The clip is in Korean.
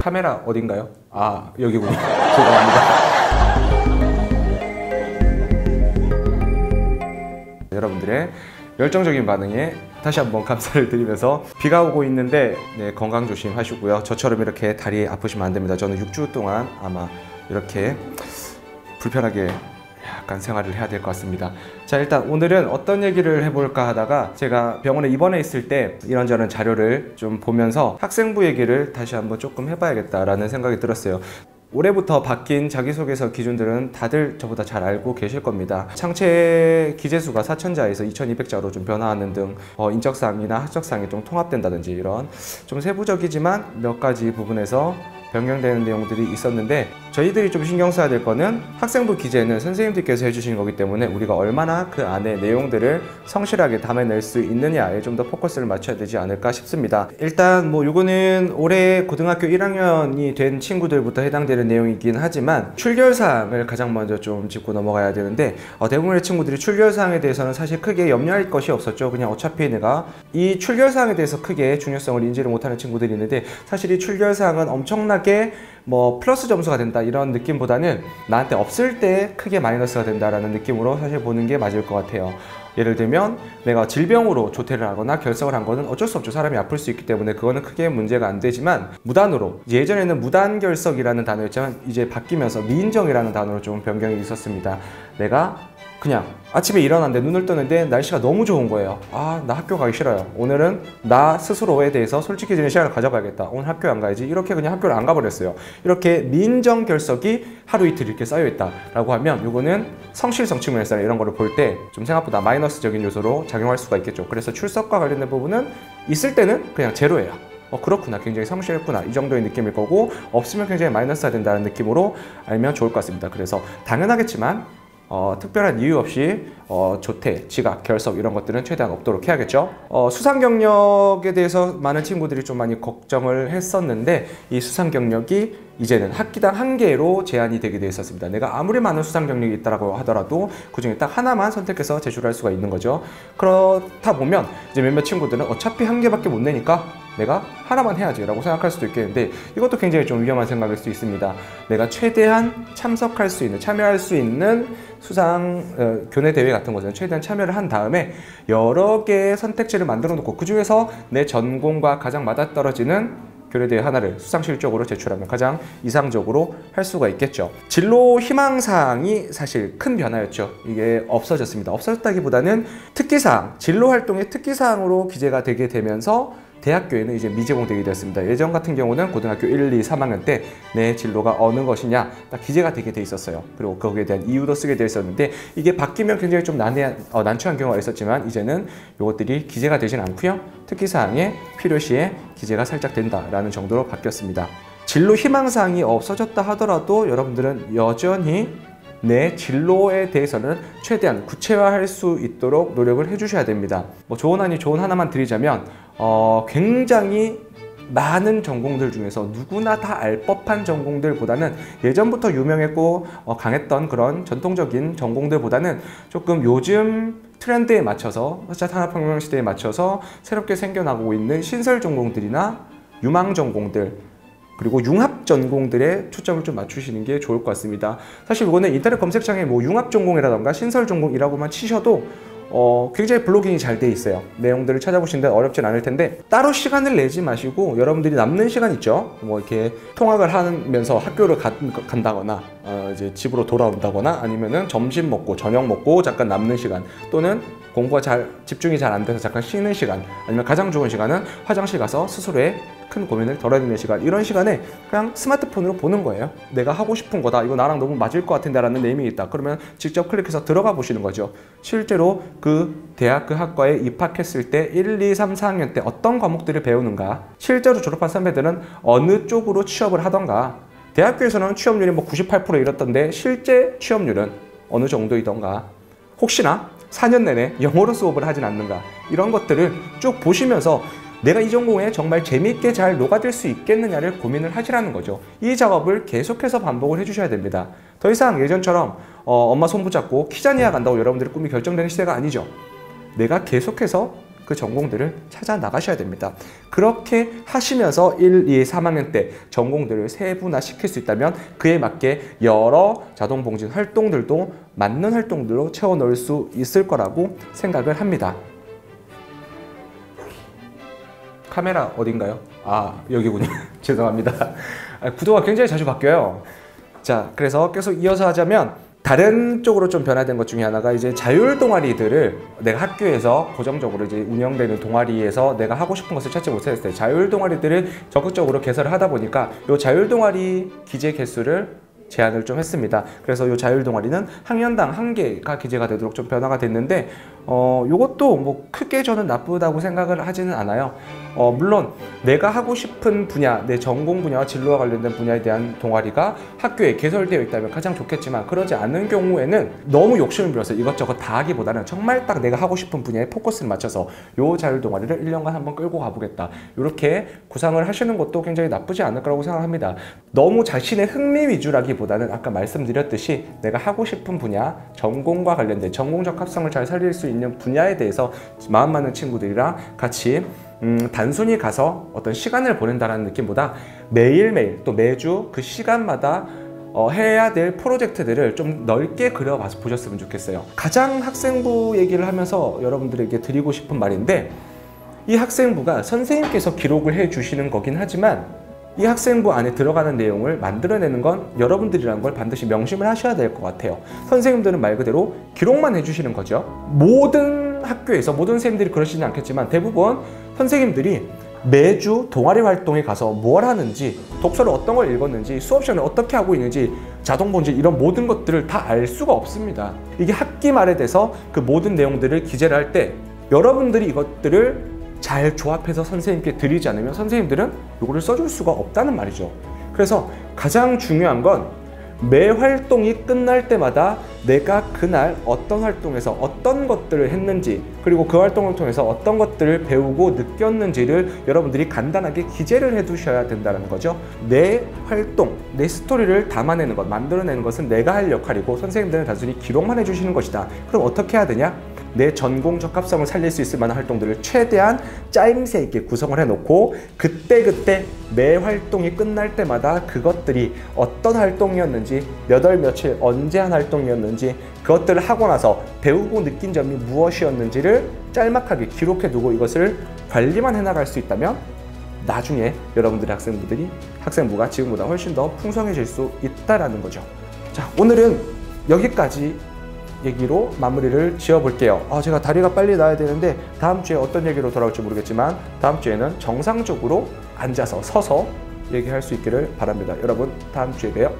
카메라 어딘가요? 아, 여기군요. 죄송합니다. 여러분들의 열정적인 반응에 다시 한번 감사를 드리면서 비가 오고 있는데 네, 건강 조심하시고요. 저처럼 이렇게 다리 아프시면 안 됩니다. 저는 6주 동안 아마 이렇게 불편하게 약간 생활을 해야 될 것 같습니다. 자, 일단 오늘은 어떤 얘기를 해볼까 하다가 제가 병원에 입원해 있을 때 이런저런 자료를 좀 보면서 학생부 얘기를 다시 한번 조금 해봐야겠다라는 생각이 들었어요. 올해부터 바뀐 자기소개서 기준들은 다들 저보다 잘 알고 계실 겁니다. 창체 기재수가 4,000자에서 2,200자로 좀 변화하는 등 인적사항이나 학적사항이 좀 통합된다든지 이런 좀 세부적이지만 몇 가지 부분에서 변경되는 내용들이 있었는데 저희들이 좀 신경 써야 될 거는 학생부 기재는 선생님들께서 해주신 거기 때문에 우리가 얼마나 그 안에 내용들을 성실하게 담아낼 수 있느냐에 좀 더 포커스를 맞춰야 되지 않을까 싶습니다. 일단 뭐 이거는 올해 고등학교 1학년이 된 친구들부터 해당되는 내용이긴 하지만 출결사항을 가장 먼저 좀 짚고 넘어가야 되는데 대부분의 친구들이 출결사항에 대해서는 사실 크게 염려할 것이 없었죠. 그냥 어차피 내가 이 출결사항에 대해서 크게 중요성을 인지를 못하는 친구들이 있는데 사실 이 출결사항은 엄청나게 뭐 플러스 점수가 된다 이런 느낌보다는 나한테 없을 때 크게 마이너스가 된다라는 느낌으로 사실 보는 게 맞을 것 같아요. 예를 들면 내가 질병으로 조퇴를 하거나 결석을 한 거는 어쩔 수 없죠. 사람이 아플 수 있기 때문에 그거는 크게 문제가 안 되지만 무단으로 예전에는 무단결석이라는 단어였지만 이제 바뀌면서 미인정이라는 단어로 좀 변경이 있었습니다. 내가 그냥 아침에 일어났는데 눈을 뜨는데 날씨가 너무 좋은 거예요. 아, 나 학교 가기 싫어요. 오늘은 나 스스로에 대해서 솔직해지는 시간을 가져가야겠다. 오늘 학교 안 가야지. 이렇게 그냥 학교를 안 가버렸어요. 이렇게 민정 결석이 하루 이틀 이렇게 쌓여있다 라고 하면 이거는 성실성 측면에서 이런 거를 볼 때 좀 생각보다 마이너스적인 요소로 작용할 수가 있겠죠. 그래서 출석과 관련된 부분은 있을 때는 그냥 제로예요. 그렇구나, 굉장히 성실했구나, 이 정도의 느낌일 거고, 없으면 굉장히 마이너스가 된다는 느낌으로 알면 좋을 것 같습니다. 그래서 당연하겠지만 특별한 이유 없이 조퇴, 지각, 결석 이런 것들은 최대한 없도록 해야겠죠. 수상 경력에 대해서 많은 친구들이 좀 많이 걱정을 했었는데 이 수상 경력이 이제는 학기당 1개로 제한이 되게 돼 있었습니다. 내가 아무리 많은 수상 경력이 있다고 하더라도 그중에 딱 하나만 선택해서 제출할 수가 있는 거죠. 그렇다 보면 이제 몇몇 친구들은 어차피 1개밖에 못 내니까 내가 하나만 해야지 라고 생각할 수도 있겠는데 이것도 굉장히 좀 위험한 생각일 수 있습니다. 내가 최대한 참석할 수 있는, 참여할 수 있는 수상 교내 대회 같은 것은 최대한 참여를 한 다음에 여러 개의 선택지를 만들어 놓고 그 중에서 내 전공과 가장 맞아떨어지는 교내대회 하나를 수상 실적으로 제출하면 가장 이상적으로 할 수가 있겠죠. 진로 희망사항이 사실 큰 변화였죠. 이게 없어졌습니다. 없어졌다기보다는 특기사항, 진로 활동의 특기사항으로 기재가 되게 되면서 대학교에는 이제 미제공되게 되었습니다. 예전 같은 경우는 고등학교 1, 2, 3학년 때 내 진로가 어느 것이냐 딱 기재가 되게 돼 있었어요. 그리고 거기에 대한 이유도 쓰게 돼 있었는데 이게 바뀌면 굉장히 좀 난처한 경우가 있었지만 이제는 이것들이 기재가 되진 않고요. 특기사항에 필요시에 기재가 살짝 된다라는 정도로 바뀌었습니다. 진로 희망사항이 없어졌다 하더라도 여러분들은 여전히 내 진로에 대해서는 최대한 구체화할 수 있도록 노력을 해주셔야 됩니다. 뭐 조언 하나만 드리자면 굉장히 많은 전공들 중에서 누구나 다 알 법한 전공들보다는 예전부터 유명했고 강했던 그런 전통적인 전공들보다는 조금 요즘 트렌드에 맞춰서 4차 산업혁명 시대에 맞춰서 새롭게 생겨나고 있는 신설 전공들이나 유망 전공들 그리고 융합 전공들에 초점을 좀 맞추시는 게 좋을 것 같습니다. 사실 이거는 인터넷 검색창에 뭐 융합 전공이라던가 신설 전공이라고만 치셔도 굉장히 블로깅이 잘 돼 있어요. 내용들을 찾아보시는 데 어렵진 않을 텐데 따로 시간을 내지 마시고 여러분들이 남는 시간 있죠. 뭐 이렇게 통학을 하면서 학교를 간다거나 이제 집으로 돌아온다거나 아니면은 점심 먹고 저녁 먹고 잠깐 남는 시간 또는 공부가 집중이 잘 안 돼서 잠깐 쉬는 시간 아니면 가장 좋은 시간은 화장실 가서 스스로의 큰 고민을 덜어내는 시간 이런 시간에 그냥 스마트폰으로 보는 거예요. 내가 하고 싶은 거다. 이거 나랑 너무 맞을 것 같은데 라는 네임이 있다. 그러면 직접 클릭해서 들어가 보시는 거죠. 실제로 그 대학 그 학과에 입학했을 때 1, 2, 3, 4학년 때 어떤 과목들을 배우는가 실제로 졸업한 선배들은 어느 쪽으로 취업을 하던가 대학교에서는 취업률이 뭐 98% 이렇던데 실제 취업률은 어느 정도이던가 혹시나 4년 내내 영어로 수업을 하진 않는가 이런 것들을 쭉 보시면서 내가 이 전공에 정말 재미있게 잘 녹아들 수 있겠느냐를 고민을 하시라는 거죠. 이 작업을 계속해서 반복을 해주셔야 됩니다. 더 이상 예전처럼 엄마 손 붙잡고 키자니아 간다고 여러분들의 꿈이 결정되는 시대가 아니죠. 내가 계속해서 그 전공들을 찾아 나가셔야 됩니다. 그렇게 하시면서 1, 2, 3학년 때 전공들을 세분화시킬 수 있다면 그에 맞게 여러 자동봉진 활동들도 맞는 활동들로 채워 넣을 수 있을 거라고 생각을 합니다. 카메라 어딘가요? 아, 여기군요. 죄송합니다. 구도가 굉장히 자주 바뀌어요. 자, 그래서 계속 이어서 하자면 다른 쪽으로 좀 변화된 것 중에 하나가 이제 자율 동아리들을 내가 학교에서 고정적으로 이제 운영되는 동아리에서 내가 하고 싶은 것을 찾지 못했을 때 자율 동아리들을 적극적으로 개설을 하다 보니까 이 자율 동아리 기재 개수를 제한을 좀 했습니다. 그래서 이 자율 동아리는 학년당 1개가 기재가 되도록 좀 변화가 됐는데 요것도 뭐 크게 저는 나쁘다고 생각을 하지는 않아요. 물론 내가 하고 싶은 분야, 내 전공 분야와 진로와 관련된 분야에 대한 동아리가 학교에 개설되어 있다면 가장 좋겠지만 그러지 않은 경우에는 너무 욕심을 부려서 이것저것 다 하기보다는 정말 딱 내가 하고 싶은 분야에 포커스를 맞춰서 요 자율 동아리를 1년간 한번 끌고 가보겠다. 이렇게 구상을 하시는 것도 굉장히 나쁘지 않을 거라고 생각합니다. 너무 자신의 흥미 위주라기보다는 아까 말씀드렸듯이 내가 하고 싶은 분야, 전공과 관련된 전공적 합성을 잘 살릴 수 있는 분야에 대해서 마음 맞는 친구들이랑 같이 단순히 가서 어떤 시간을 보낸다는 느낌보다 매일매일 또 매주 그 시간마다 해야 될 프로젝트들을 좀 넓게 그려봐서 보셨으면 좋겠어요. 가장 학생부 얘기를 하면서 여러분들에게 드리고 싶은 말인데 이 학생부가 선생님께서 기록을 해 주시는 거긴 하지만 이 학생부 안에 들어가는 내용을 만들어내는 건 여러분들이라는 걸 반드시 명심을 하셔야 될 것 같아요. 선생님들은 말 그대로 기록만 해주시는 거죠. 모든 학교에서 모든 선생님들이 그러시진 않겠지만 대부분 선생님들이 매주 동아리 활동에 가서 뭘 하는지, 독서를 어떤 걸 읽었는지, 수업 시간에 어떻게 하고 있는지, 자동본질 이런 모든 것들을 다 알 수가 없습니다. 이게 학기 말에 돼서 그 모든 내용들을 기재를 할 때 여러분들이 이것들을 잘 조합해서 선생님께 드리지 않으면 선생님들은 이거를 써줄 수가 없다는 말이죠. 그래서 가장 중요한 건 매 활동이 끝날 때마다 내가 그날 어떤 활동에서 어떤 것들을 했는지 그리고 그 활동을 통해서 어떤 것들을 배우고 느꼈는지를 여러분들이 간단하게 기재를 해 두셔야 된다는 거죠. 내 활동, 내 스토리를 담아내는 것, 만들어내는 것은 내가 할 역할이고 선생님들은 단순히 기록만 해주시는 것이다. 그럼 어떻게 해야 되냐? 내 전공 적합성을 살릴 수 있을 만한 활동들을 최대한 짜임새 있게 구성을 해놓고 그때그때 매 활동이 끝날 때마다 그것들이 어떤 활동이었는지 몇 월 며칠 언제 한 활동이었는지 그것들을 하고 나서 배우고 느낀 점이 무엇이었는지를 짤막하게 기록해두고 이것을 관리만 해나갈 수 있다면 나중에 여러분들의 학생부가 지금보다 훨씬 더 풍성해질 수 있다는 거죠. 자, 오늘은 여기까지 얘기로 마무리를 지어볼게요. 제가 다리가 빨리 나야 되는데 다음 주에 어떤 얘기로 돌아올지 모르겠지만 다음 주에는 정상적으로 앉아서 서서 얘기할 수 있기를 바랍니다. 여러분 다음 주에 봬요.